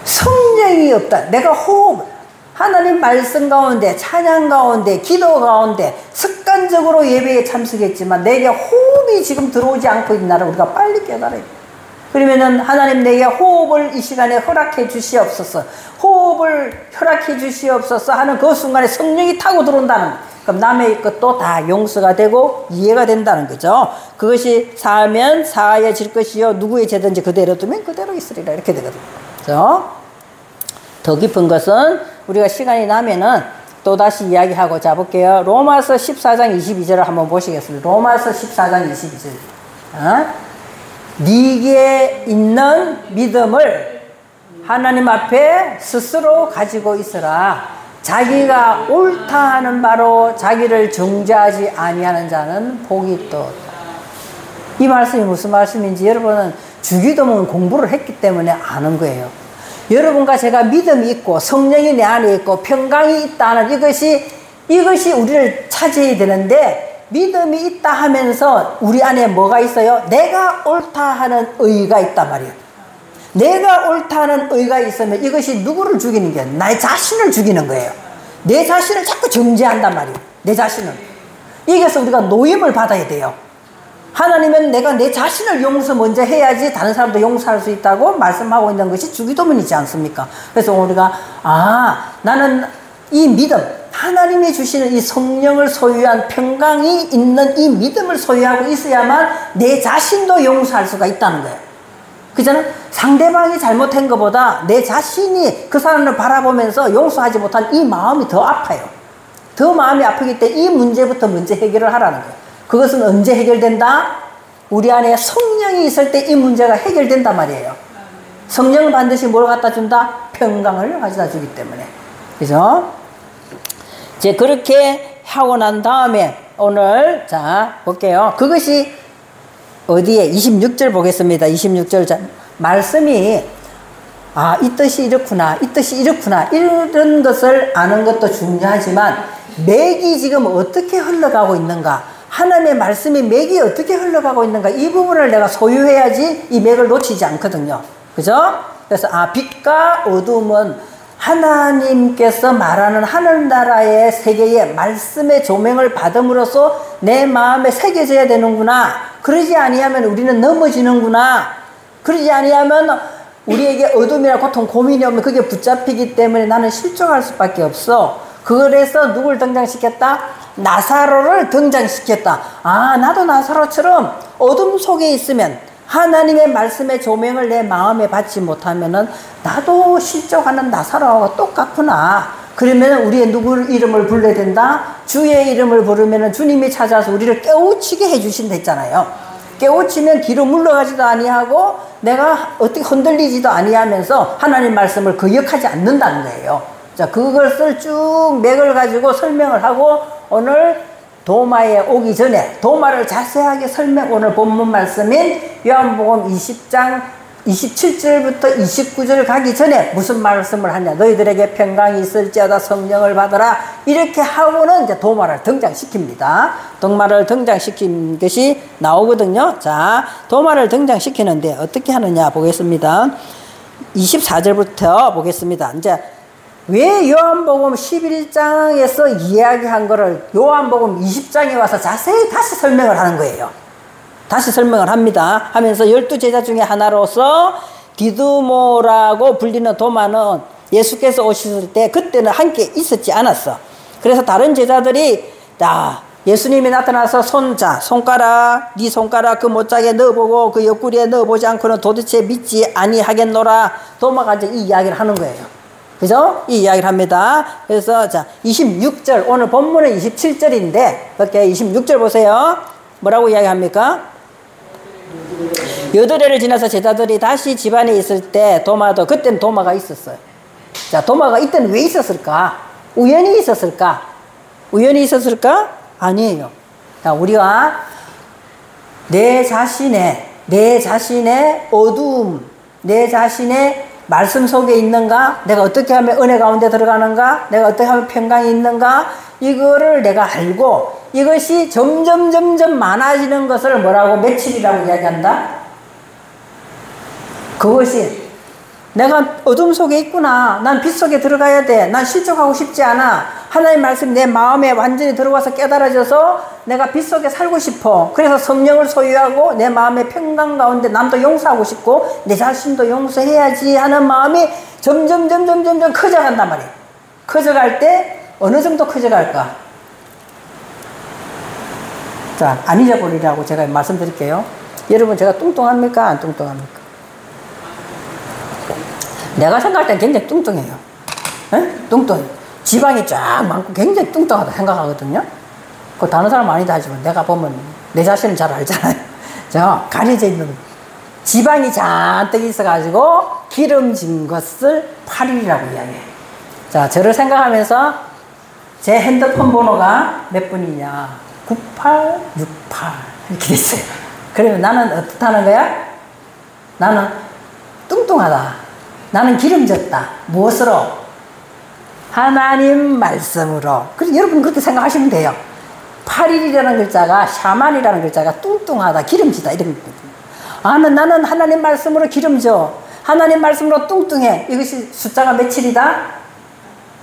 성령이 없다. 내가 호흡, 하나님 말씀 가운데, 찬양 가운데, 기도 가운데 습관적으로 예배에 참석했지만 내게 호흡이 지금 들어오지 않고 있나를 우리가 빨리 깨달아야 돼요. 그러면은 하나님 내게 호흡을 이 시간에 허락해 주시옵소서, 호흡을 허락해 주시옵소서 하는 그 순간에 성령이 타고 들어온다는, 그럼 남의 것도 다 용서가 되고 이해가 된다는 거죠. 그것이 사하면 사하여질 것이요 누구의 죄든지 그대로 두면 그대로 있으리라, 이렇게 되거든요. 그렇죠? 더 깊은 것은 우리가 시간이 나면은 또다시 이야기하고 자볼게요. 로마서 14장 22절을 한번 보시겠습니다. 로마서 14장 22절. 네게 있는 믿음을 하나님 앞에 스스로 가지고 있으라. 자기가 옳다 하는 바로 자기를 정죄하지 아니하는 자는 복이 있도다. 이 말씀이 무슨 말씀인지 여러분은 주기도문 공부를 했기 때문에 아는 거예요. 여러분과 제가 믿음이 있고 성령이 내 안에 있고 평강이 있다는 이것이 우리를 차지해야 되는데, 믿음이 있다 하면서 우리 안에 뭐가 있어요? 내가 옳다 하는 의가 있단 말이에요. 내가 옳다 하는 의가 있으면 이것이 누구를 죽이는 게 나의 자신을 죽이는 거예요. 내 자신을 자꾸 정죄한단 말이에요. 내 자신을. 여기서 우리가 노임을 받아야 돼요. 하나님은 내가 내 자신을 용서 먼저 해야지 다른 사람도 용서할 수 있다고 말씀하고 있는 것이 주기도문이지 않습니까? 그래서 우리가 나는 이 믿음, 하나님이 주시는 이 성령을 소유한 평강이 있는 이 믿음을 소유하고 있어야만 내 자신도 용서할 수가 있다는 거예요. 그잖아. 상대방이 잘못한 것보다 내 자신이 그 사람을 바라보면서 용서하지 못한 이 마음이 더 아파요. 더 마음이 아프기 때문에 이 문제부터 먼저 해결을 하라는 거예요. 그것은 언제 해결된다? 우리 안에 성령이 있을 때 이 문제가 해결된단 말이에요. 성령은 반드시 뭘 갖다 준다? 평강을 가져다 주기 때문에. 그죠? 이제 그렇게 하고 난 다음에 오늘 자 볼게요. 그것이 어디에? 26절 보겠습니다. 26절 말씀이 아, 이 뜻이 이렇구나, 이 뜻이 이렇구나, 이런 것을 아는 것도 중요하지만 맥이 지금 어떻게 흘러가고 있는가, 하나님의 말씀이 맥이 어떻게 흘러가고 있는가, 이 부분을 내가 소유해야지 이 맥을 놓치지 않거든요. 그죠? 그래서 빛과 어둠은 하나님께서 말하는 하늘나라의 세계에 말씀의 조명을 받음으로써 내 마음에 새겨져야 되는구나. 그러지 아니하면 우리는 넘어지는구나. 그러지 아니하면 우리에게 어둠이나 고통, 고민이 오면 그게 붙잡히기 때문에 나는 실족할 수밖에 없어. 그래서 누굴 등장시켰다? 나사로를 등장시켰다. 아, 나도 나사로처럼 어둠 속에 있으면 하나님의 말씀의 조명을 내 마음에 받지 못하면은 나도 실족하는 나사로와 똑같구나. 그러면 우리의 누구 이름을 불러야 된다? 주의 이름을 부르면 주님이 찾아서 우리를 깨우치게 해주신다 했잖아요. 깨우치면 뒤로 물러가지도 아니하고 내가 어떻게 흔들리지도 아니하면서 하나님 말씀을 거역하지 않는다는 거예요. 자, 그것을 쭉 맥을 가지고 설명을 하고 오늘 도마에 오기 전에 도마를 자세하게 오늘 본문 말씀인 요한복음 20장 27절부터 29절 가기 전에 무슨 말씀을 하냐. 너희들에게 평강이 있을지어다 성령을 받아라. 이렇게 하고는 이제 도마를 등장시킵니다. 도마를 등장시킨 것이 나오거든요. 자, 도마를 등장시키는데 어떻게 하느냐 보겠습니다. 24절부터 보겠습니다. 이제 왜 요한복음 11장에서 이야기한 거를 요한복음 20장에 와서 자세히 다시 설명을 하는 거예요. 다시 설명을 합니다. 하면서 12제자 중에 하나로서 디두모라고 불리는 도마는 예수께서 오셨을 때 그때는 함께 있었지 않았어. 그래서 다른 제자들이 예수님이 나타나서 손가락 네 손가락 그 못자에 넣어보고 그 옆구리에 넣어보지 않고는 도대체 믿지 아니하겠노라. 도마가 이제 이 이야기를 하는 거예요. 그죠? 이 이야기를 합니다. 그래서 26절, 오늘 본문은 27절인데 그렇게 26절 보세요. 뭐라고 이야기합니까? 여드레를 지나서 제자들이 다시 집안에 있을 때 도마도, 그때는 도마가 있었어요. 자, 도마가 이때는 왜 있었을까? 우연히 있었을까? 우연히 있었을까? 아니에요. 자, 우리가 내 자신의 어두움, 내 자신의 말씀 속에 있는가? 내가 어떻게 하면 은혜 가운데 들어가는가? 내가 어떻게 하면 평강이 있는가? 이거를 내가 알고 이것이 점점 많아지는 것을 뭐라고? 며칠이라고 이야기한다? 그것이 내가 어둠 속에 있구나. 난 빛 속에 들어가야 돼. 난 실족하고 싶지 않아. 하나님 말씀이 내 마음에 완전히 들어와서 깨달아져서 내가 빛 속에 살고 싶어. 그래서 성령을 소유하고 내 마음의 평강 가운데 남도 용서하고 싶고 내 자신도 용서해야지 하는 마음이 점점 커져간단 말이에요. 커져갈 때 어느 정도 커져갈까? 자, 안 잊어버리라고 제가 말씀드릴게요. 여러분, 제가 뚱뚱합니까? 안 뚱뚱합니까? 내가 생각할 땐 굉장히 뚱뚱해요. 에? 뚱뚱해. 지방이 쫙 많고 굉장히 뚱뚱하다 생각하거든요. 그 다른 사람 아니다 하지만 내가 보면 내 자신을 잘 알잖아요. 자, 가려져 있는 지방이 잔뜩 있어가지고 기름진 것을 8일이라고 이야기해요. 자, 저를 생각하면서 제 핸드폰 번호가 몇 분이냐? 9868 이렇게 됐어요. 그러면 나는 어떻다는 거야? 나는 뚱뚱하다. 나는 기름졌다. 무엇으로? 하나님 말씀으로. 그래서 여러분 그렇게 생각하시면 돼요. 8일이라는 글자가, 샤만이라는 글자가 뚱뚱하다, 기름지다 이런 거거든요. 나는 하나님 말씀으로 기름져. 하나님 말씀으로 뚱뚱해. 이것이 숫자가 며칠이다?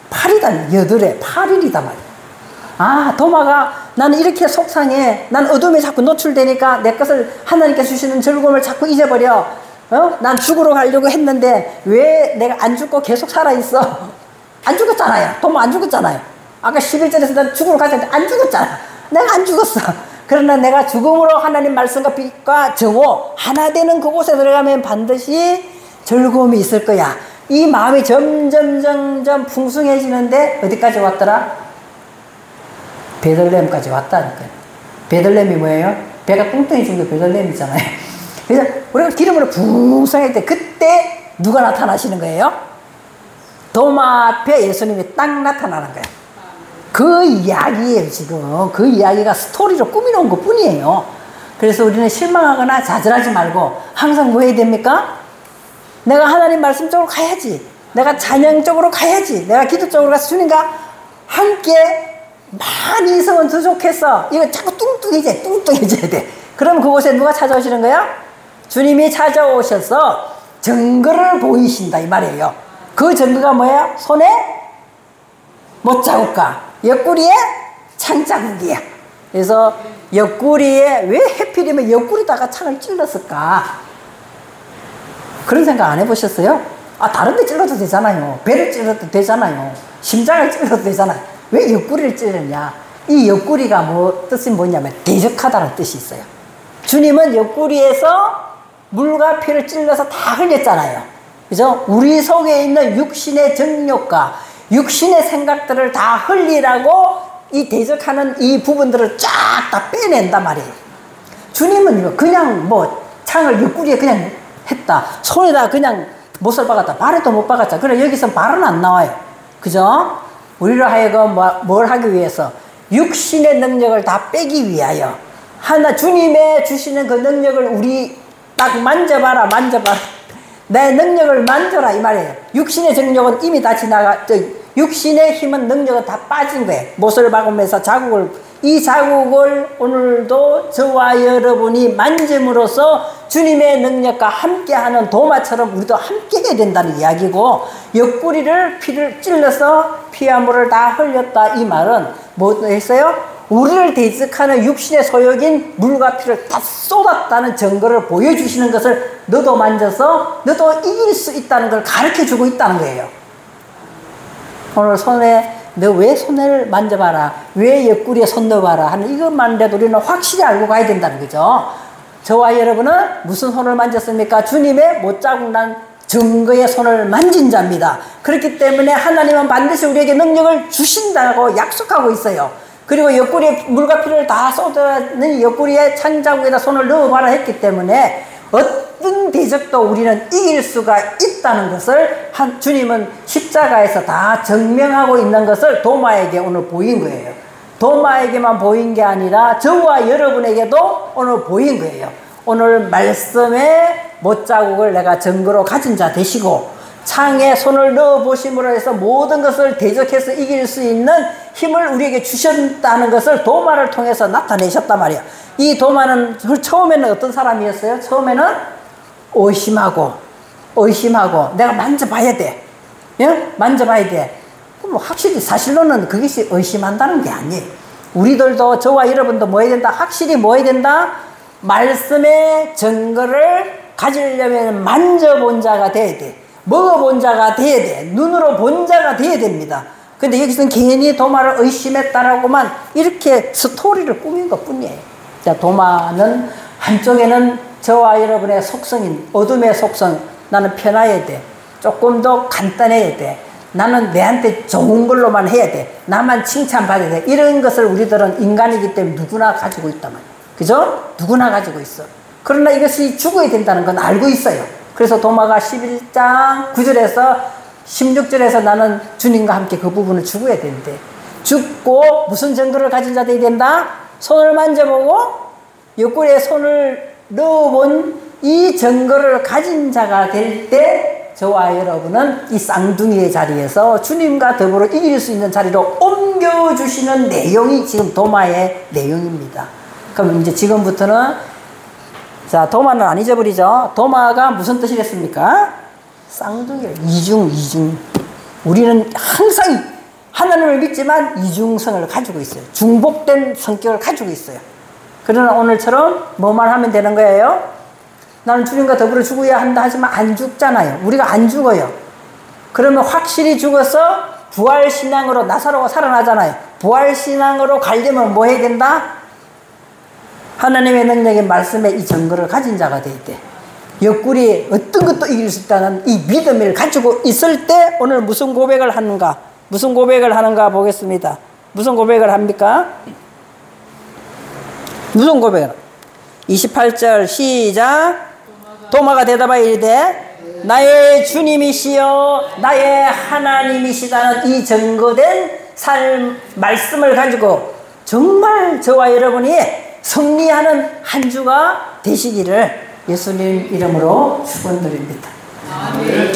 8이다. 8일이다 말이야. 도마가 나는 이렇게 속상해. 난 어둠에 자꾸 노출되니까 내 것을 하나님께서 주시는 즐거움을 자꾸 잊어버려. 난 죽으러 가려고 했는데 왜 내가 안 죽고 계속 살아있어? 안 죽었잖아요. 도마 안 죽었잖아요. 아까 11절에서 난 죽으러 가자는데 안 죽었잖아. 내가 안 죽었어. 그러나 내가 죽음으로 하나님 말씀과 빛과 정오 하나 되는 그곳에 들어가면 반드시 즐거움이 있을 거야. 이 마음이 점점 풍성해지는데 어디까지 왔더라? 베들레헴까지 왔다니까요. 베들레헴이 뭐예요? 배가 뚱뚱해진 게 베들레헴이잖아요. 그래서 우리가 기름으로 풍성할 때 그때 누가 나타나시는 거예요? 도마 앞에 예수님이 딱 나타나는 거예요. 그 이야기예요. 지금 그 이야기가 스토리로 꾸며놓은 것 뿐이에요. 그래서 우리는 실망하거나 좌절하지 말고 항상 뭐 해야 됩니까? 내가 하나님 말씀 쪽으로 가야지. 내가 찬양 쪽으로 가야지. 내가 기도 쪽으로 가서 주님과 함께 많이 있으면 더 좋겠어. 이거 자꾸 뚱뚱해져야 돼. 그럼 그곳에 누가 찾아오시는 거야? 주님이 찾아오셔서 증거를 보이신다 이 말이에요. 그 증거가 뭐예요? 손에 못자국과 옆구리에 창자국이야. 그래서 옆구리에 왜 해필이면 옆구리다가 창을 찔렀을까? 그런 생각 안 해보셨어요? 다른 데 찔러도 되잖아요. 배를 찔러도 되잖아요. 심장을 찔러도 되잖아요. 왜 옆구리를 찔렀냐? 이 옆구리가 뜻이 뭐냐면 대적하다는 뜻이 있어요. 주님은 옆구리에서 물과 피를 찔러서 다 흘렸잖아요. 그죠? 우리 속에 있는 육신의 정욕과 육신의 생각들을 다 흘리라고 이 대적하는 이 부분들을 쫙 다 빼낸단 말이에요. 주님은 그냥 창을 옆구리에 그냥 했다. 손에다 그냥 못을 박았다. 발에도 못 박았다. 그래 여기서 발은 안 나와요. 그죠? 우리로 하여금 뭘 하기 위해서? 육신의 능력을 다 빼기 위하여 주님의 주시는 그 능력을 우리 딱 만져봐라. 내 능력을 만져라 이 말이에요. 육신의 정력은 이미 다 육신의 힘은 능력은 다 빠진 거예요. 못을 박으면서 이 자국을 오늘도 저와 여러분이 만짐으로써 주님의 능력과 함께하는 도마처럼 우리도 함께 해야 된다는 이야기고, 옆구리를 피를 찔러서 피와 물을 다 흘렸다 이 말은 뭐 했어요? 우리를 대적하는 육신의 소욕인 물과 피를 다 쏟았다는 증거를 보여주시는 것을 너도 만져서 너도 이길 수 있다는 걸 가르쳐주고 있다는 거예요. 오늘 너 왜 손을 만져봐라, 왜 옆구리에 손 넣어봐라 하는 이것만이라도 우리는 확실히 알고 가야 된다는 거죠. 저와 여러분은 무슨 손을 만졌습니까? 주님의 못자국 난 증거의 손을 만진 자입니다. 그렇기 때문에 하나님은 반드시 우리에게 능력을 주신다고 약속하고 있어요. 그리고 옆구리에 물과 피를 다 쏟아는 옆구리에 창자국에다 손을 넣어봐라 했기 때문에 어떤 대적도 우리는 이길 수가 있다는 것을 주님은 십자가에서 다 증명하고 있는 것을 도마에게 오늘 보인 거예요. 도마에게만 보인 게 아니라 저와 여러분에게도 오늘 보인 거예요. 오늘 말씀의 못자국을 내가 증거로 가진 자 되시고 창에 손을 넣어 보심으로 해서 모든 것을 대적해서 이길 수 있는 힘을 우리에게 주셨다는 것을 도마를 통해서 나타내셨단 말이야. 이 도마는 처음에는 어떤 사람이었어요? 처음에는 의심하고 내가 만져봐야 돼. 예? 만져봐야 돼. 그럼 확실히 사실로는 그것이 의심한다는 게 아니에요. 우리들도 저와 여러분도 뭐 해야 된다? 확실히 뭐 해야 된다? 말씀의 증거를 가지려면 만져본 자가 돼야 돼. 먹어본 자가 돼야 돼. 눈으로 본 자가 돼야 됩니다. 근데 여기서는 괜히 도마를 의심했다라고만 이렇게 스토리를 꾸민 것 뿐이에요. 자, 도마는 한쪽에는 저와 여러분의 속성인 어둠의 속성, 나는 편해야 돼. 조금 더 간단해야 돼. 나는 내한테 좋은 걸로만 해야 돼. 나만 칭찬받아야 돼. 이런 것을 우리들은 인간이기 때문에 누구나 가지고 있단 말이에요. 그죠? 누구나 가지고 있어. 그러나 이것이 죽어야 된다는 건 알고 있어요. 그래서 도마가 11장 9절에서 16절에서 나는 주님과 함께 그 부분을 죽어야 되는데, 죽고 무슨 증거를 가진 자 되어야 된다? 손을 만져보고 옆구리에 손을 넣어본 이 증거를 가진 자가 될 때 저와 여러분은 이 쌍둥이의 자리에서 주님과 더불어 이길 수 있는 자리로 옮겨주시는 내용이 지금 도마의 내용입니다. 그럼 이제 지금부터는 자, 도마는 안 잊어버리죠. 도마가 무슨 뜻이랬습니까? 쌍둥이를 이중. 우리는 항상 하나님을 믿지만 이중성을 가지고 있어요. 중복된 성격을 가지고 있어요. 그러나 오늘처럼 뭐만 하면 되는 거예요? 나는 주님과 더불어 죽어야 한다 하지만 안 죽잖아요. 우리가 안 죽어요. 그러면 확실히 죽어서 부활신앙으로 나사로가 살아나잖아요. 부활신앙으로 가려면 뭐 해야 된다? 하나님의 능력의 말씀에 이 증거를 가진 자가 될 때, 옆구리에 어떤 것도 이길 수 있다는 이 믿음을 가지고 있을 때 오늘 무슨 고백을 하는가? 무슨 고백을 하는가 보겠습니다. 무슨 고백을 합니까? 무슨 고백을? 28절 시작. 도마가 대답하여 이르되 나의 주님이시여 나의 하나님이시다는 이 증거된 말씀을 가지고 정말 저와 여러분이 승리하는 한 주가 되시기를 예수님 이름으로 축원드립니다. 아멘.